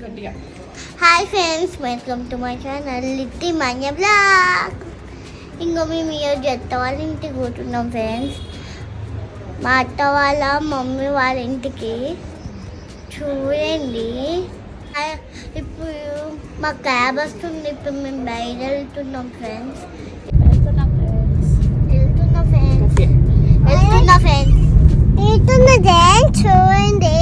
Hi friends, welcome to my channel Litti Manya blog. ఇంకో మేము ఈరోజు అత్త వాళ్ళ ఇంటికి పోతున్నాం ఫ్రెండ్స్. మా అత్త వాళ్ళ మమ్మీ వాళ్ళ ఇంటికి. చూడండి, ఇప్పుడు మా క్యాబ్ వస్తుంది. ఇప్పుడు మేము బయట వెళ్తున్నాం ఫ్రెండ్స్. వెళ్తున్నా చూడండి.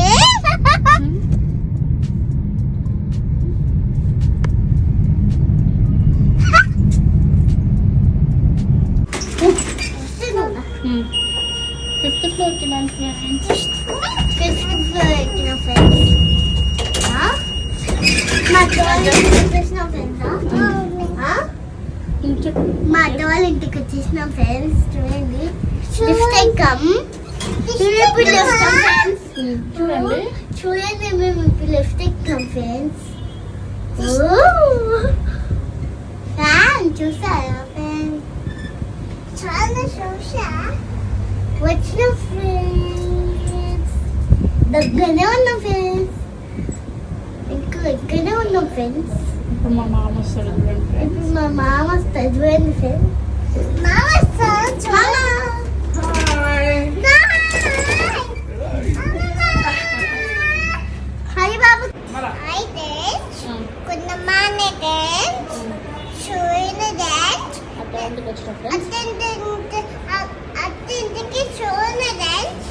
ఫిఫ్త్ ఫ్లోర్కి వెళ్ళాలి ఫ్రెండ్స్. ఫిఫ్త్ ఫ్లోర్ ఎక్కిన ఫ్రెండ్స్. మా అత్త వాళ్ళ ఇంటికి వచ్చేసినాం ఫ్రెండ్స్. మా అత్త వాళ్ళ ఇంటికి వచ్చేసినాం ఫ్రెండ్స్. చూడండి, లిఫ్ట్ ఎక్కాం. చూడండి, మేము ఇప్పుడు లిఫ్ట్ ఎక్కాం ఫ్రెండ్స్. ఫ్యాన్ చూసారా ఫ్రెండ్స్? చాలా చూసా. వచ్చిన ఫ్రెండ్స్, దగ్గరనే ఉన్నాం ఫ్రెండ్స్. ఇంకా ఇక్కడే ఉన్నాం ఫ్రెండ్స్. ఇప్పుడు మా మామ వస్తాడు చూడండి ఫ్రెండ్స్. ఇప్పుడు మా మామ వస్తాడు చూడండి ఫ్రెండ్స్. మామ వస్తాడు చూడండి. హాయ్ బాబు. అయితే కొంతమంది చూడండి డాన్స్. అత్తాంటికి వచ్చిన ఫ్రెండ్స్. అత్తింటికి చూడండి డాన్స్.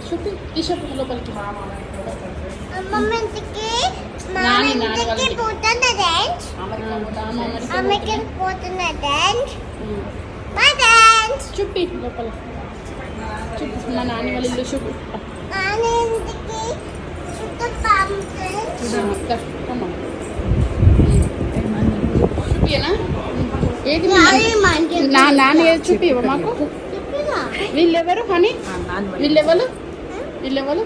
చూపి ఈ షాప్ లోపలికి అమ్మమ్మ ఇంటికి పోతున్న డాన్స్. అమ్మకి పోతున్న డాన్స్. మా డాన్స్ చూపి లోపల చూపి. మా నాని వాళ్ళ ఇల్లు చూపి. నాన్న ఇంటికి చుట్టూ చూపియనా ఏది నా నాన్న ఏది చూపి మాకు. వీళ్ళెవరు హనీ? వీళ్ళెవరు వీళ్ళెవరు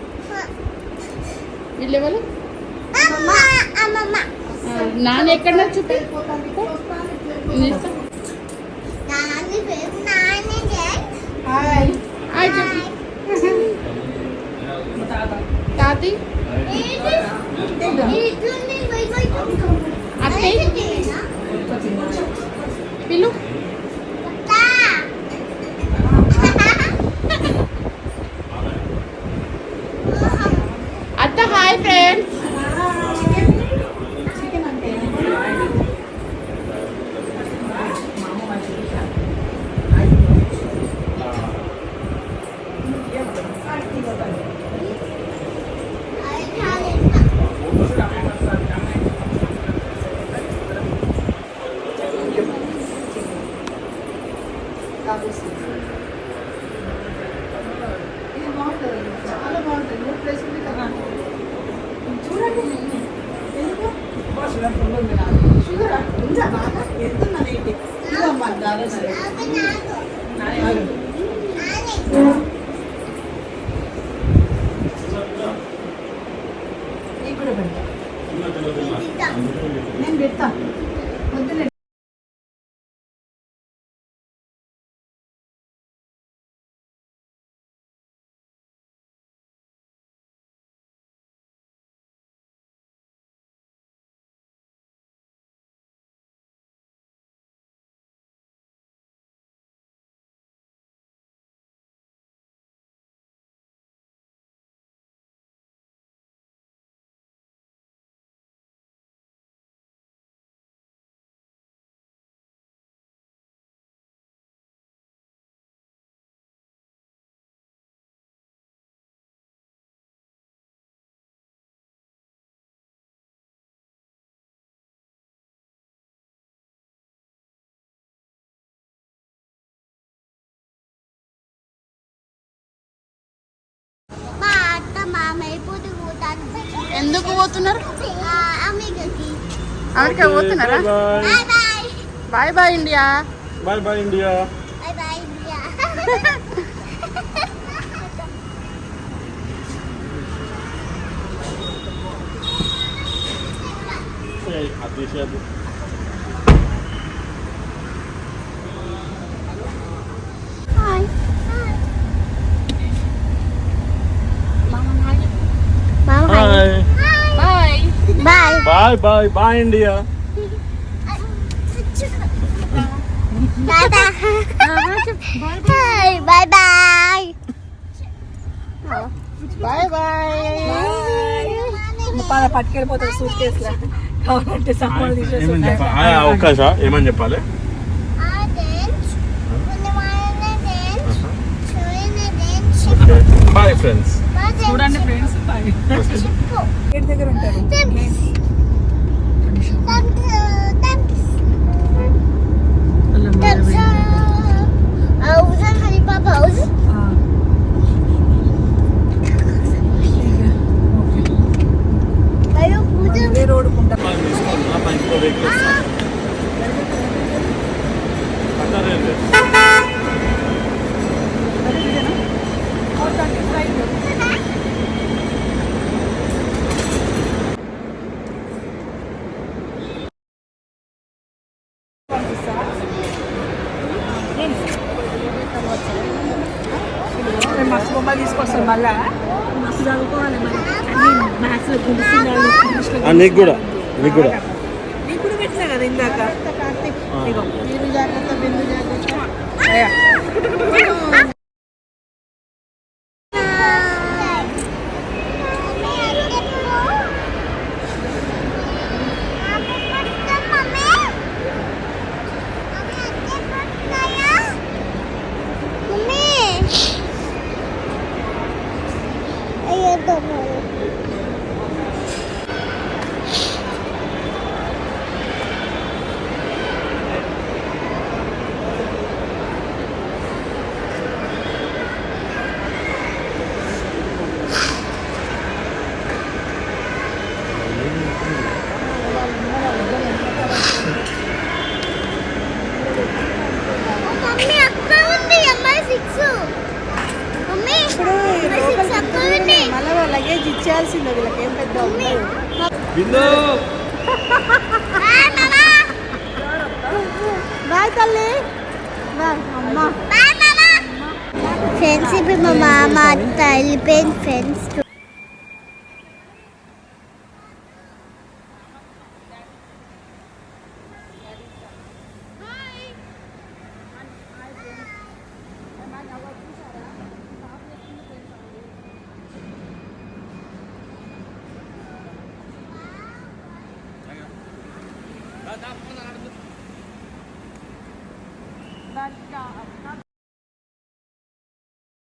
వీళ్ళెవరు? నాన్న ఎక్కడ చూపి. తాతి అత్తయ్య పిల్లు. అత్త హాయ్ ఫ్రెండ్స్. చాలా బాగుంటుంది. ప్లేస్ ఉంది కదా చూడండి. షుగర్ ఉందా బాగా ఎత్తున్నదేంటి? ఇదమ్మా నీకు కూడా పెడతా. నేను పెడతా వద్దులే. ఎందుకు పోతున్నారు? అమెరికాకి. అమెరికా పోతున్నారా? Bye bye India. Bye bye India. Bye bye India. అది చేద్దాం. Hi. Bye. Bye. Bye. Bye bye bye India. టాటా బాయ్ బాయ్ బాయ్ బాయ్. పాల పట్టుకెళ్ళిపోతారు సూట్ కేసులో కావాలంటే సామాన్లు ఏమని తీసేసి. చెప్పాలి? అవకాశ ఏమని చెప్పాలి? Boy friends. చూడండి ఫ్రెండ్స్ గేట్ దగ్గర ఉంటారు. ఇదే రోడ్డు ఉంటారు. ఇంకో వెహికల్ మస్తు బొమ్మలు తీసుకొస్తారు మళ్ళా. మస్తు చదువుకోవాలి మరి అన్ని మ్యాథ్స్లో గుడిసినాలు ఇంగ్లీష్లో. నీకు కూడా నీకు కూడా నీకు కూడా పెట్టినా కదా ఇందాక. ఇగో మీరు జాగ్రత్త బిందు జాగ్రత్త. అయ్యా మమ్మీ అక్కడ ఉంది MI6 మమ్మీ ఇప్పుడు MI6 అక్కడ ఉంది మళ్ళీ లగేజ్ ఇచ్చేయాల్సిందే వీళ్ళకి. ఏం పెద్ద ఉండదు. బిందు. బాయ్ మామా బాయ్ తల్లి. బాయ్ అమ్మ. బాయ్ మామా ఫ్రెండ్స్ ఇప్పుడు మా మామ అత్త వెళ్ళిపోయింది ఫ్రెండ్స్.